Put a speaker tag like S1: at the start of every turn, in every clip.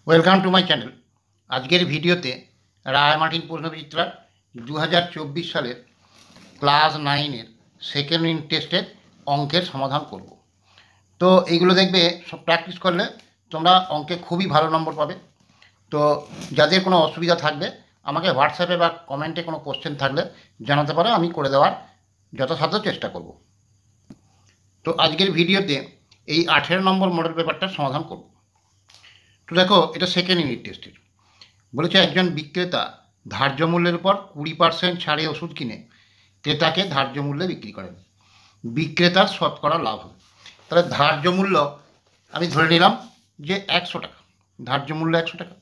S1: Welcome to my channel. আজকের ভিডিওতে রায়মার্টিন প্রশ্নবিচিত্রার 2024 সালের ক্লাস 9-এর সেকেন্ড ইউনিট টেস্টের অঙ্কের সমাধান করব। তো এইগুলো দেখবে সব প্র্যাকটিস করলে তোমরা অঙ্কে খুবই ভালো নম্বর পাবে। তো যাদের কোনো অসুবিধা থাকবে আমাকে হোয়াটসঅ্যাপে বা কমেন্টে কোনো কোশ্চেন থাকলে জানাতে পারো, আমি করে দেওয়ার যথাসাধ্য চেষ্টা করব। তো আজকের ভিডিওতে এই 18 নম্বর মডেল পেপারটার সমাধান করব। তো দেখো, এটা সেকেন্ড ইউনিট টেস্টের। বলেছে একজন বিক্রেতা ধার্য মূল্যের উপর 20% ছাড়ে ওষুধ কিনে ক্রেতাকে ধার্য মূল্যে বিক্রি করেন। বিক্রেতার শতকরা লাভ হবে। তাহলে ধার্য মূল্য আমি ধরে নিলাম যে 100 টাকা, ধার্য মূল্য 100 টাকা।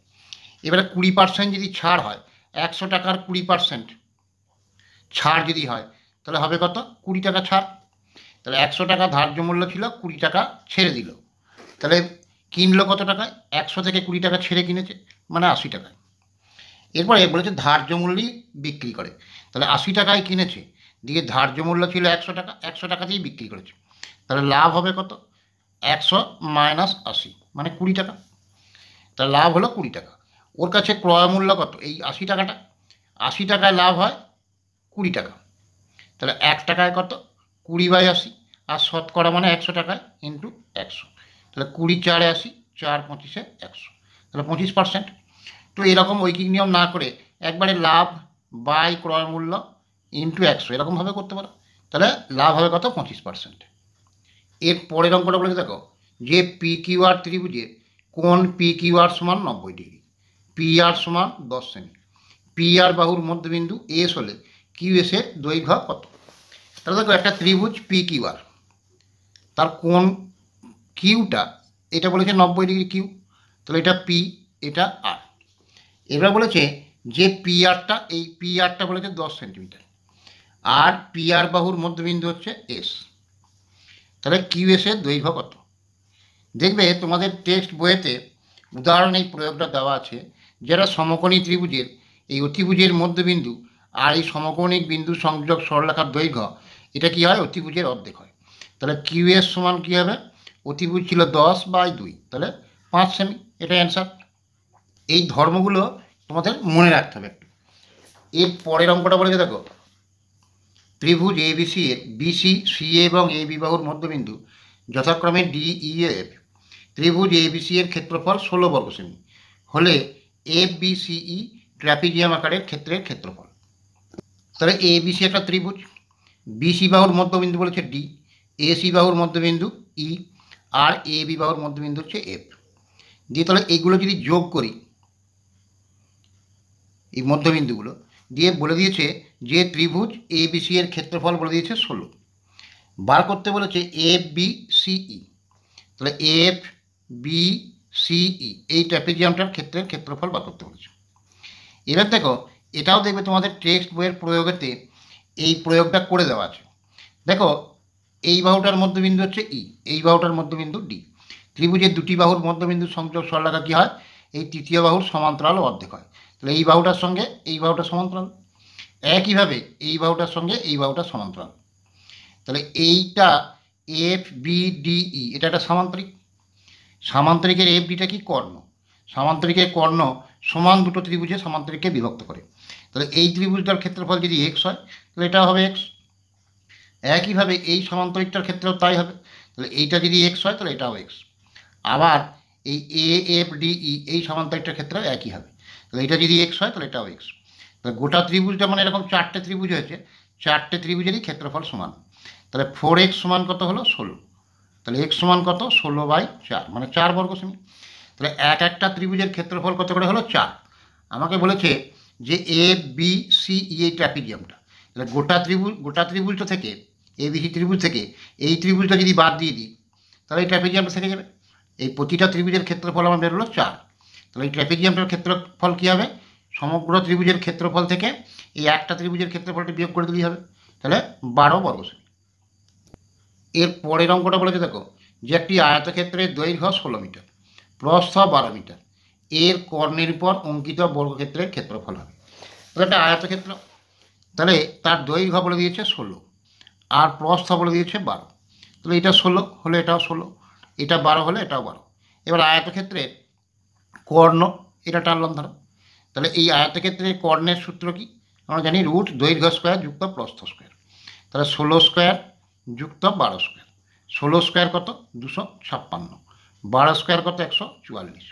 S1: এবারে 20% যদি ছাড় হয়, 100 টাকার 20% ছাড় যদি হয় তাহলে হবে কত? 20 টাকা ছাড়। তাহলে 100 টাকা ধার্য মূল্য ছিল, 20 টাকা ছেড়ে দিল। তাহলে কিনলো কত টাকায়? 100 থেকে 20 টাকা ছেড়ে কিনেছে, মানে 80 টাকায়। এরপরে বলেছে ধার্য মূল্যেই বিক্রি করে। তাহলে 80 টাকায় কিনেছে, দিয়ে ধার্য মূল্য ছিল 100 টাকা, 100 টাকাতেই বিক্রি করেছে। তাহলে লাভ হবে কত? 100 মাইনাস 80 মানে 20 টাকা। তাহলে লাভ হলো 20 টাকা। ওর কাছে ক্রয় মূল্য কত? এই 80 টাকাটা, 80 টাকায় লাভ হয় 20 টাকা। তাহলে 1 টাকায় কত? 20/80। আর শতকরা মানে 100 টাকায় ইন্টু 100। তাহলে 20 4 80, 4 25 100, তাহলে 25%। তো এরকম ঐকিক নিয়ম না করে একবারে লাভ বাই ক্রয় মূল্য ইন্টু 100 এরকমভাবে করতে পারো। তাহলে লাভ হবে কত? 25%। এর পরের অঙ্কটা বলেছে দেখো, যে পি কিউ আর ত্রিভুজে কোণ পি কিউ আর সমান 90 ডিগ্রি, পি আর সমান 10 সেমি, পি আর বাহুর মধ্যবিন্দু এস হলে কিউ এস এর দৈর্ঘ্য কত? তাহলে দেখো, একটা ত্রিভুজ পি কিউ আর, তার কোণ কিউটা এটা বলেছে 90 ডিগ্রি কিউ, তাহলে এটা পি, এটা আর। এবার বলেছে যে পি আরটা, এই পি আরটা বলেছে 10 সেন্টিমিটার, আর পি আর বাহুর মধ্যবিন্দু হচ্ছে এস। তাহলে কিউ এস এর দৈর্ঘ্য কত? দেখবে তোমাদের টেক্সট বইয়েতে উদাহরণ এই প্রয়োগটা দেওয়া আছে, যেটা সমকোণী ত্রিভুজের এই অতিভুজের মধ্যবিন্দু আর এই সমকোণিক বিন্দু সংযোগ সরলরেখার দৈর্ঘ্য, এটা কি হয়? অতিভুজের অর্ধেক হয়। তাহলে কিউ এস সমান কী হবে? অতিভুজ ছিল 10/2, তাহলে 5 সেমি, এটা অ্যান্সার। এই ধর্মগুলো তোমাদের মনে রাখতে হবে একটু। এর পরের অঙ্কটা বলেছে দেখো, ত্রিভুজ এবিসি এর বিসি সিএ এবং এ বি বাহুর মধ্যবিন্দু যথাক্রমে ডি ই এফ। ত্রিভুজ এবিসি এর ক্ষেত্রফল 16 বর্গ সেমি হলে এফ বি সিই ট্র্যাপিজিয়াম আকারের ক্ষেত্রের ক্ষেত্রফল। তাহলে এবিসি একটা ত্রিভুজ, বিসি বাহুর মধ্যবিন্দু বলেছে ডি, এসি বাহুর মধ্যবিন্দু ই, আর এ বি বাহুর মধ্যবিন্দু হচ্ছে এফ। দিয়ে তাহলে এইগুলো যদি যোগ করি, এই মধ্যবিন্দুগুলো দিয়ে বলে দিয়েছে যে ত্রিভুজ এ বি সি এর ক্ষেত্রফল বলে দিয়েছে 16। বার করতে বলেছে এফ বি সিই। তাহলে এফ বি সিই এই ট্র্যাপিজিয়ামটার ক্ষেত্রের ক্ষেত্রফল বার করতে বলেছে। এবার দেখো, এটাও দেখবে তোমাদের টেক্সট বইয়ের প্রয়োগেতে এই প্রয়োগটা করে দেওয়া আছে। দেখো, এই বাহুটার মধ্যবিন্দু হচ্ছে ই, এই বাহুটার মধ্যবিন্দু ডি। ত্রিভুজের দুটি বাহুর মধ্যবিন্দু সংযোগ সরলরেখা কী হয়? এই তৃতীয় বাহুর সমান্তরাল অর্ধেক হয়। তাহলে এই বাহুটার সঙ্গে এই বাহুটার সমান্তরাল। একইভাবে এই বাহুটার সঙ্গে এই বাহুটার সমান্তরাল। তাহলে এইটা এফ বি ডিই এটা একটা সামান্তরিক। সামান্তরিকের এফ ডিটা কি? কর্ণ। সামান্তরিকের কর্ণ সমান দুটো ত্রিভুজে সামান্তরিককে বিভক্ত করে। তাহলে এই ত্রিভুজটার ক্ষেত্রফল যদি এক্স হয় তাহলে এটা হবে এক্স। একইভাবে এই সমান্তরিকটার ক্ষেত্রেও তাই হবে। তাহলে এইটা যদি এক্স হয় তাহলে এটাও এক্স। আবার এই এ এফ ডিই এই সমান্তরিকটার ক্ষেত্রেও একই হবে। তাহলে এটা যদি এক্স হয় তাহলে এটাও এক্স। তাহলে গোটা ত্রিভুজ যেমন এরকম 4টে ত্রিভুজ হয়েছে, 4টে ত্রিভুজেরই ক্ষেত্রফল সমান। তাহলে 4x সমান কত হলো? 16। তাহলে এক্স সমান কত? 16/4 মানে 4 বর্গ সেমি। তাহলে একটা ত্রিভুজের ক্ষেত্রফল কত করে হলো? 4। আমাকে বলেছে যে এ বি সি ই এই ট্র্যাপিজিয়ামটা, তাহলে গোটা ত্রিভুজটা থেকে এ বি সি ত্রিভুজ থেকে এই ত্রিভুজটা যদি বাদ দিয়ে দিই তাহলে এই ট্র্যাপিজিয়ামটা থেকে যাবে। এই প্রতিটা ত্রিভুজের ক্ষেত্রফল আমার বেরোলো 4। তাহলে এই ট্র্যাপিজিয়ামটার ক্ষেত্রফল কী হবে? সমগ্র ত্রিভুজের ক্ষেত্রফল থেকে এই একটা ত্রিভুজের ক্ষেত্রফলটা বিয়োগ করে দিলেই হবে। তাহলে 12 বর্গ সেমি। এর পরের অঙ্কটা বলেছে দেখো, যে একটি আয়তক্ষেত্রের দৈর্ঘ্য 16 মিটার, প্রস্থ 12 মিটার, এর কর্ণের উপর অঙ্কিত বর্গক্ষেত্রের ক্ষেত্রফল হবে। তাহলে একটা আয়তক্ষেত্র, তাহলে তার দৈর্ঘ্য বলে দিয়েছে 16 আর প্রস্থ বলে দিয়েছে 12। তাহলে এটা 16 হলে এটাও 16, এটা 12 হলে এটাও 12। এবার আয়তক্ষেত্রের কর্ণ এটা টানলাম ধরো, তাহলে এই আয়তক্ষেত্রে কর্ণের সূত্র কি আমরা জানি, রুট দৈর্ঘ্য স্কোয়ার যুক্ত প্রস্থ স্কোয়ার। তাহলে 16 স্কোয়ার যুক্ত 12 স্কোয়ার, 16 স্কোয়ার কত 256, 12 স্কোয়ার কত 144,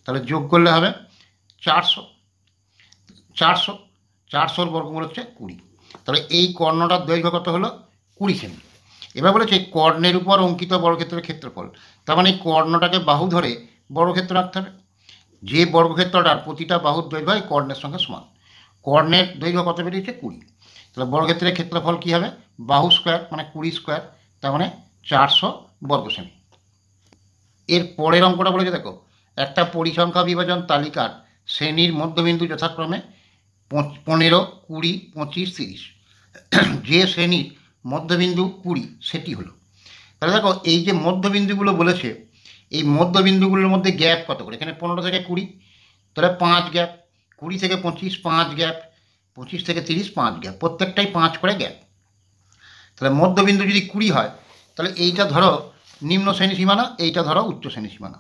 S1: তাহলে যোগ করলে হবে 400, 400, 400 বর্গমূল হচ্ছে 20। তাহলে এই কর্ণটার দৈর্ঘ্য কত হলো 20 সেমি। এবার বলেছে কর্ণের উপর অঙ্কিত বর্গক্ষেত্রের ক্ষেত্রফল, তার মানে এই কর্ণটাকে বাহু ধরে বর্গক্ষেত্র রাখতে হবে, যে বর্গক্ষেত্রটার প্রতিটা বাহুর দৈর্ঘ্য এই কর্ণের সঙ্গে সমান। কর্ণের দৈর্ঘ্য কত বেরিয়েছে 20, তাহলে বর্গক্ষেত্রের ক্ষেত্রফল কী হবে বাহু স্কোয়ার মানে 20 স্কোয়ার, তার মানে 400 বর্গ সেমি। এর পরের অঙ্কটা বলেছে দেখো, একটা পরিসংখ্যা বিভাজন তালিকার শ্রেণীর মধ্যবিন্দু যথাক্রমে 15, 20, 25, 30, যে শ্রেণীর মধ্যবিন্দু 20 সেটি হলো। তাহলে দেখো এই যে মধ্যবিন্দুগুলো বলেছে, এই মধ্যবিন্দুগুলোর মধ্যে গ্যাপ কত করে, এখানে 15 থেকে 20, তাহলে 5 গ্যাপ, 20 থেকে 25 5 গ্যাপ, 25 থেকে 30 5 গ্যাপ, প্রত্যেকটাই 5 করে গ্যাপ। তাহলে মধ্যবিন্দু যদি 20 হয়, তাহলে এইটা ধরো নিম্ন শ্রেণী সীমানা, এইটা ধরো উচ্চ শ্রেণী সীমানা,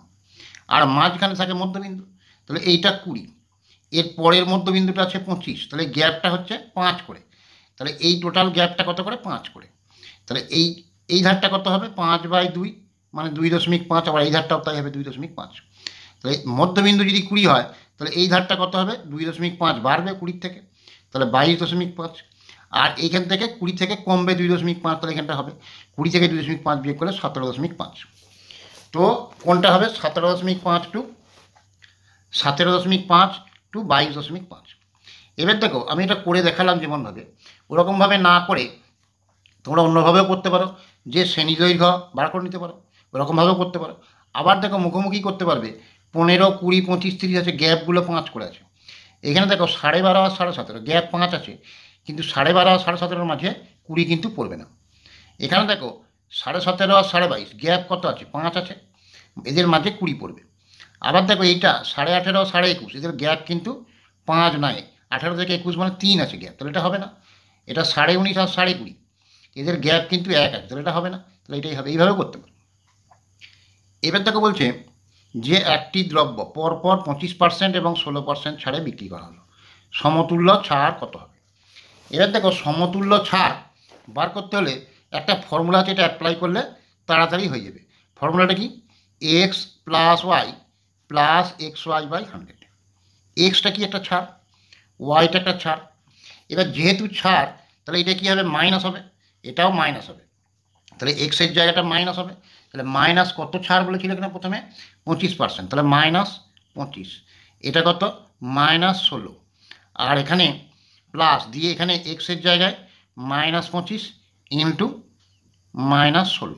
S1: আর মাঝখানে থাকে মধ্যবিন্দু, তাহলে এইটা 20, এর পরের মধ্যবিন্দুটা আছে 25, তাহলে গ্যাপটা হচ্ছে 5 করে, তাহলে এই টোটাল গ্যাপটা কত করে 5 করে। তাহলে এই ধারটা কত হবে 5/2 মানে 2.5, আবার এই ধারটাও তাই হবে 2.5। তাহলে মধ্যবিন্দু যদি 20 হয়, তাহলে এই ধারটা কত হবে 2.5 বাড়বে 20 থেকে, তাহলে 22.5, আর এইখান থেকে 20 থেকে কমবে 2.5, তাহলে এখানটা হবে 20 থেকে 2.5 বিয়োগ করলে 17.5। তো কোনটা হবে 17.5 টু 17.5 টু 22.5। এবার দেখো আমি এটা করে দেখালাম যেমনভাবে, ওরকমভাবে না করে তোমরা অন্যভাবেও করতে পারো, যে শ্রেণী দৈর্ঘ্য বার করে নিতে পারো, ওরকমভাবেও করতে পারো। আবার দেখো মুখোমুখি করতে পারবে, 15, 20, 25, 30 আছে, গ্যাপগুলো 5 করে আছে। এখানে দেখো 12.5 আর 17.5 গ্যাপ 5 আছে, কিন্তু 12.5 আর 17.5 মাঝে 20 কিন্তু পড়বে না। এখানে দেখো 17.5 আর 22.5 গ্যাপ কত আছে 5 আছে, এদের মাঝে 20 পড়বে। আবার দেখো এইটা 18.5 আর 21.5 এদের গ্যাপ কিন্তু 5 নয়, 18 থেকে 21 মানে 3 আছে গ্যাপ, তাহলে এটা হবে না। এটা 19.5 আর 20.5 এদের গ্যাপ কিন্তু 1 আছে, তাহলে এটা হবে না, তাহলে এটাই হবে। এইভাবে করতে পারো। এবার দেখো বলছে যে একটি দ্রব্য পরপর 25% এবং 16% ছাড়ে বিক্রি করা হলো, সমতুল্য ছাড় কত হবে। এবার দেখো সমতুল্য ছাড় বার করতে হলে একটা ফর্মুলা আছে, এটা অ্যাপ্লাই করলে তাড়াতাড়ি হয়ে যাবে। ফর্মুলাটা কি, X plus Y plus XY/100। এক্সটা কি একটা ছাড়, ওয়াইটা একটা ছাড়। এবার যেহেতু ছাড়, তাহলে এটা কী হবে মাইনাস হবে, এটাও মাইনাস হবে, তাহলে এক্সের জায়গাটা মাইনাস হবে। তাহলে মাইনাস কত ছাড় বলেছিল এখানে প্রথমে 25%, তাহলে -25, এটা কত -16, আর এখানে প্লাস দিয়ে এখানে এক্সের জায়গায় -25 ইন্টু -16,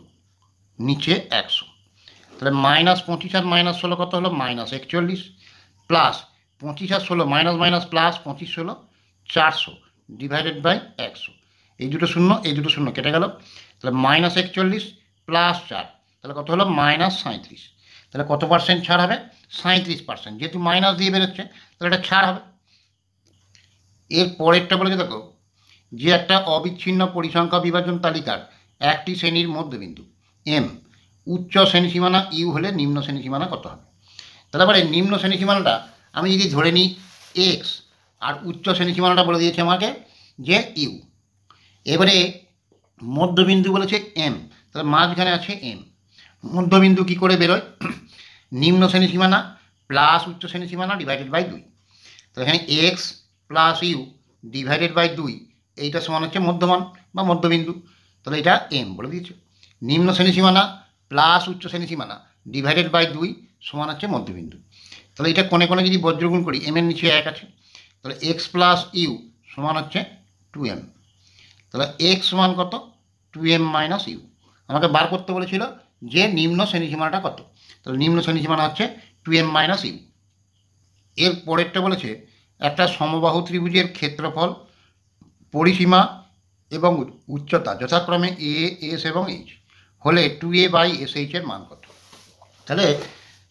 S1: নিচে 100, তাহলে -25 আর -16 কত হলো -41, প্লাস 25 আর 16 মাইনাস মাইনাস প্লাস 25 হলো 400 ডিভাইডেড বাই 100, এই দুটো শূন্য এই দুটো শূন্য কেটে গেল, তাহলে -41 প্লাস 4, তাহলে কত হলো -37। তাহলে কত পার্সেন্ট ছাড় হবে 37%, যেহেতু মাইনাস দিয়ে বেরোচ্ছে তাহলে এটা ছাড় হবে। এর পরেরটা বলেছে দেখো, যে একটা অবিচ্ছিন্ন পরিসংখ্যা বিভাজন তালিকার একটি শ্রেণীর মধ্যবিন্দু এম উচ্চ শ্রেণী সীমানা ইউ হলে নিম্ন শ্রেণী সীমানা কত হবে। তাহলে পরে নিম্ন শ্রেণী সীমানাটা আমি যদি ধরে নিই এক্স, আর উচ্চ শ্রেণী সীমানাটা বলে দিয়েছে আমাকে যে ইউ। এবারে মধ্যবিন্দু বলেছে এম, তাহলে মাঝখানে আছে এম। মধ্যবিন্দু কী করে বেরোয়, নিম্ন শ্রেণী সীমানা প্লাস উচ্চ শ্রেণী সীমানা ডিভাইডেড বাই 2, তাহলে এখানে X plus U divided by 2, এইটা সমান হচ্ছে মধ্যমান বা মধ্যবিন্দু, তাহলে এটা এম বলে দিয়েছে। নিম্ন শ্রেণী সীমানা প্লাস উচ্চ শ্রেণী সীমানা ডিভাইডেড বাই 2 সমান হচ্ছে মধ্যবিন্দু। তাহলে এটা কোণে কোণে যদি বজ্রগুণ করি, এম এর নিচে 1 আছে, তাহলে এক্স প্লাস ইউ সমান হচ্ছে 2m, তাহলে এক্স সমান কত 2m মাইনাস ইউ। আমাকে বার করতে বলেছিল যে নিম্ন শ্রেণী সীমানাটা কত, তাহলে নিম্ন শ্রেণী সীমানা হচ্ছে 2m মাইনাস ইউ। এর পরেরটা বলেছে একটা সমবাহু ত্রিভুজের ক্ষেত্রফল, পরিসীমা এবং উচ্চতা যথাক্রমে এ এস এবং এইচ হলে 2a/sh এর মান কত। তাহলে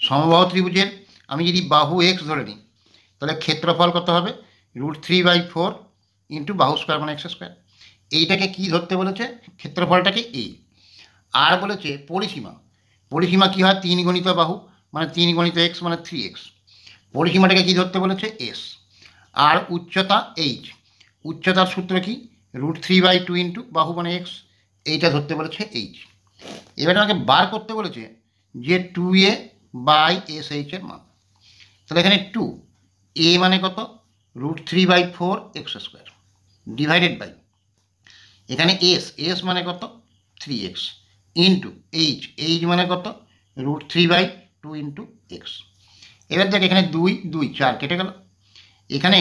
S1: সমবাহু ত্রিভুজের আমি যদি বাহু এক্স ধরে নিই, তাহলে ক্ষেত্রফল কত হবে √3/4 ইন্টু বাহু স্কোয়ার মানে x²। এইটাকে কি ধরতে বলেছে, ক্ষেত্রফলটাকে এ। আর বলেছে পরিসীমা, পরিসীমা কী হয় 3 গণিত বাহু মানে 3 গণিত x মানে 3x, পরিসীমাটাকে কী ধরতে বলেছে? এস। আর উচ্চতা এইচ। উচ্চতার সূত্র কি? √3/2 ইন্টু বাহু মানে এক্স, এইটা ধরতে বলেছে এইচ। এবারে আমাকে বার করতে বলেছে যে 2a/SH এর মান। তাহলে এখানে 2a মানে কত? √3/4 x² ডিভাইডেড বাই, এখানে এস মানে কত? 3x ইন্টু এইচ মানে কত? √3/2 ইন্টু এক্স। এবার দেখ এখানে 2 2 4 কেটে গেল, এখানে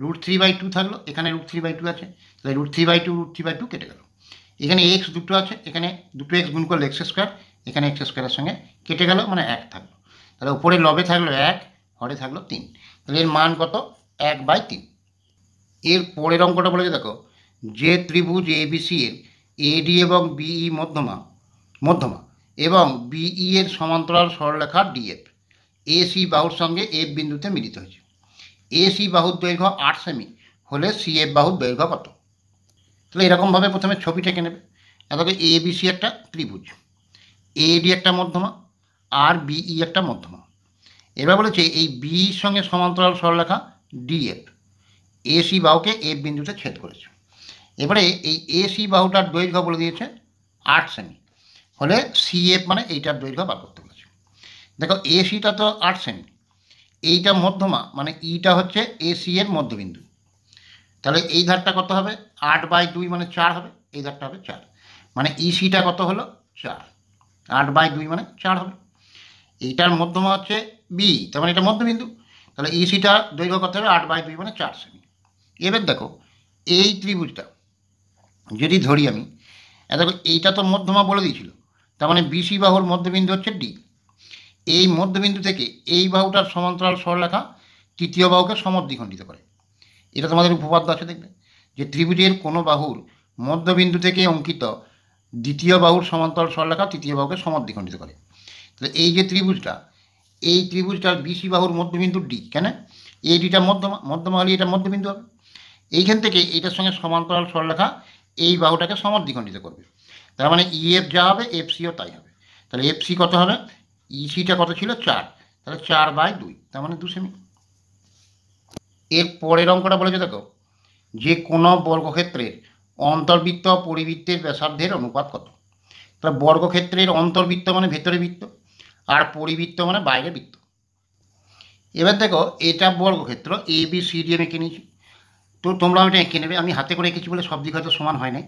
S1: √3/2 থাকলো, এখানে √3/2 আছে, তাহলে √3/2 কেটে গেল। এখানে এক্স দুটো আছে, এখানে দুটো এক্স গুণ করলে x², এখানে x² সঙ্গে কেটে গেল, মানে 1 থাকলো। তাহলে উপরে লবে থাকলো 1, হরে থাকলো 3। তাহলে এর মান কত? 1/3। এর পরের অঙ্কটা বলেছে দেখো, যে ত্রিভুজ এবিসি এর এডি এবং বিই মধ্যমা এবং বিই এর সমান্তরাল সরলরেখা ডিএফ এসি বাহুর সঙ্গে এফ বিন্দুতে মিলিত হয়েছে। এসি বাহুর দৈর্ঘ্য 8 সেমি হলে সিএফ বাহুর দৈর্ঘ্য কত? তাহলে এরকমভাবে প্রথমে ছবিটা এঁকে নেবে। এটাকে এবিসি একটা ত্রিভুজ, এডি একটা মধ্যমা আর বিই একটা মধ্যমা। এবার বলেছে এই বির সঙ্গে সমান্তরাল সরলরেখা ডিএফ এসি বাহুকে এফ বিন্দুতে ছেদ করেছে। এবারে এই এসি বাহুটার দৈর্ঘ্য বলে দিয়েছে 8 সেমি হলে সিএফ মানে এইটার দৈর্ঘ্য বার করতে বলেছে। দেখো এসিটা তো 8 সেমি, এইটা মধ্যমা মানে ইটা হচ্ছে এসি এর মধ্যবিন্দু। তাহলে এই ধারটা কত হবে? 8/2 মানে 4 হবে, এই ধারটা হবে 4, মানে ইসিটা কত হলো? 4। 8/2 মানে 4 হবে। এইটার মধ্যমা হচ্ছে বি, তার মানে এটা মধ্যবিন্দু, তাহলে ইসিটা দৈর্ঘ্য কত হবে? 8/2 মানে 4 সেমি। এবার দেখো এই ত্রিভুজটা যদি ধরি আমি, দেখো এইটা তো মধ্যমা বলে দিয়েছিল, তার মানে বিসি বাহুর মধ্যবিন্দু হচ্ছে ডি। এই মধ্যবিন্দু থেকে এই বাহুটার সমান্তরাল সরলরেখা তৃতীয় বাহুকে সমদ্বিখণ্ডিত করে। এটা তোমাদের উপপাদ্য আছে, দেখবে যে ত্রিভুজের কোনো বাহুর মধ্যবিন্দু থেকে অঙ্কিত দ্বিতীয় বাহুর সমান্তরাল সরলরেখা তৃতীয় বাহুকে সমদ্বিখণ্ডিত করে। তাহলে এই যে ত্রিভুজটা, এই ত্রিভুজটার বিসি বাহুর মধ্যবিন্দু ডি, কেন? এই ডিটা মধ্যমা হলে এটা মধ্যবিন্দু হবে। এইখান থেকে এইটার সঙ্গে সমান্তরাল সরলরেখা এই বাহুটাকে সমদ্বিখণ্ডিত করবে, তার মানে ইএফ যা হবে এফসিও তাই হবে। তাহলে এফসি কত হবে? ইসিটা কত ছিল? 4, তাহলে 4/2, তার মানে 2 সেমি। এর পরের অঙ্কটা বলেছে দেখো, যে কোনো বর্গক্ষেত্রের অন্তর্বৃত্ত পরিবৃত্তের ব্যাসার্ধের অনুপাত কত? তাহলে বর্গক্ষেত্রের অন্তর্বৃত্ত মানে ভেতরে বৃত্ত, আর পরিবৃত্ত মানে বাইরে বৃত্ত। এবার দেখো এটা বর্গক্ষেত্র এ বি সি ডি আমি এঁকে নিয়েছি, তো তোমরা এটা এঁকে নেবে। আমি হাতে করে এঁকেছি বলে সব দিক হয়তো সমান হয় নাই,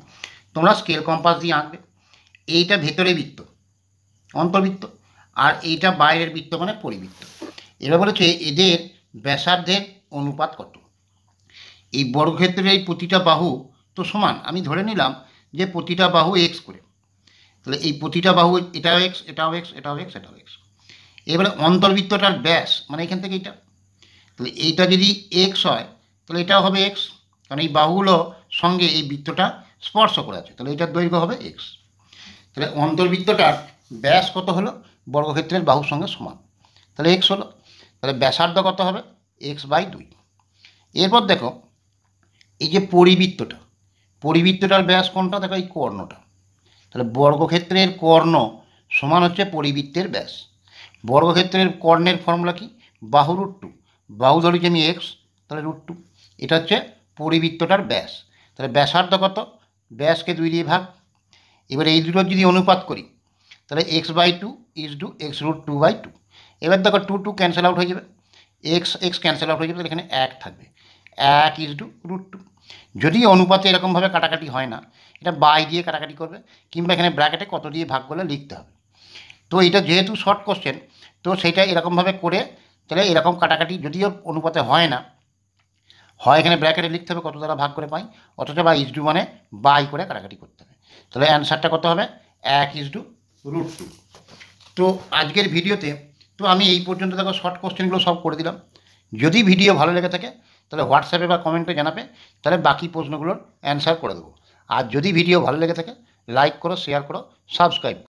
S1: তোমরা স্কেল কম্পাস দিয়ে আঁকবে। এইটা ভেতরে বৃত্ত অন্তর্বৃত্ত, আর এইটা বাইরের বৃত্ত মানে পরিবৃত্ত। এবার বলেছে এদের ব্যাসার্ধের অনুপাত কত? এই বর্গক্ষেত্রের এই প্রতিটা বাহু তো সমান, আমি ধরে নিলাম যে প্রতিটা বাহু এক্স করে, তাহলে এই প্রতিটা বাহু এটাও এক্স, এটাও এক্স, এটাও এক্স, এটাও এক্স। এবারে অন্তর্বৃত্তটার ব্যাস মানে এখান থেকে এইটা, তাহলে এইটা যদি এক্স হয় তাহলে এটাও হবে এক্স, কারণ এই বাহুগুলো সঙ্গে এই বৃত্তটা স্পর্শ করে আছে, তাহলে এটার দৈর্ঘ্য হবে এক্স। তাহলে অন্তর্বৃত্তটার ব্যাস কত হলো? বর্গক্ষেত্রের বাহুর সঙ্গে সমান, তাহলে এক্স হলো। তাহলে ব্যাসার্ধ কত হবে? x/2। এরপর দেখো এই যে পরিবৃত্তটার ব্যাস কোনটা? দেখো এই কর্ণটা, তাহলে বর্গক্ষেত্রের কর্ণ সমান হচ্ছে পরিবৃত্তের ব্যাস। বর্গক্ষেত্রের কর্ণের ফর্মুলা কি? বাহু √2, বাহু ধরেছি আমি এক্স, তাহলে √2, এটা হচ্ছে পরিবৃত্তটার ব্যাস। তাহলে ব্যাসার্ধ কত? ব্যাসকে 2 দিয়ে ভাগ। এবার এই দুটোর যদি অনুপাত করি তাহলে x/2 x√2/2। এবার দেখো 2 2 ক্যান্সেল আউট হয়ে যাবে, x ক্যান্সেল আউট হয়ে যাবে, তাহলে এখানে 1 থাকবে, 1 √2। যদি অনুপাতে এরকমভাবে কাটাকাটি হয় না, এটা বাই দিয়ে কাটাকাটি করবে, কিংবা এখানে ব্র্যাকেটে কত দিয়ে ভাগ করলে লিখতে হবে। তো এটা যেহেতু শর্ট কোশ্চেন, তো সেটা এরকমভাবে করে, তাহলে এরকম কাটাকাটি যদিও অনুপাতে হয় না, হয় এখানে ব্র্যাকেটে লিখতে হবে কত দ্বারা ভাগ করে পাই, অথচ বা ইস ডু মানে বাই করে কাটাকাটি করতে হবে। তাহলে অ্যান্সারটা কত হবে? 1:√2। তো আজকের ভিডিওতে তো আমি এই পর্যন্ত দেখো শর্ট কোশ্চেনগুলো সব করে দিলাম। যদি ভিডিও ভালো লেগে থাকে তাহলে হোয়াটসঅ্যাপে বা কমেন্টে জানাবে, তাহলে বাকি প্রশ্নগুলোর অ্যান্সার করে দেবো। আর যদি ভিডিও ভালো লেগে থাকে লাইক করো, শেয়ার করো, সাবস্ক্রাইব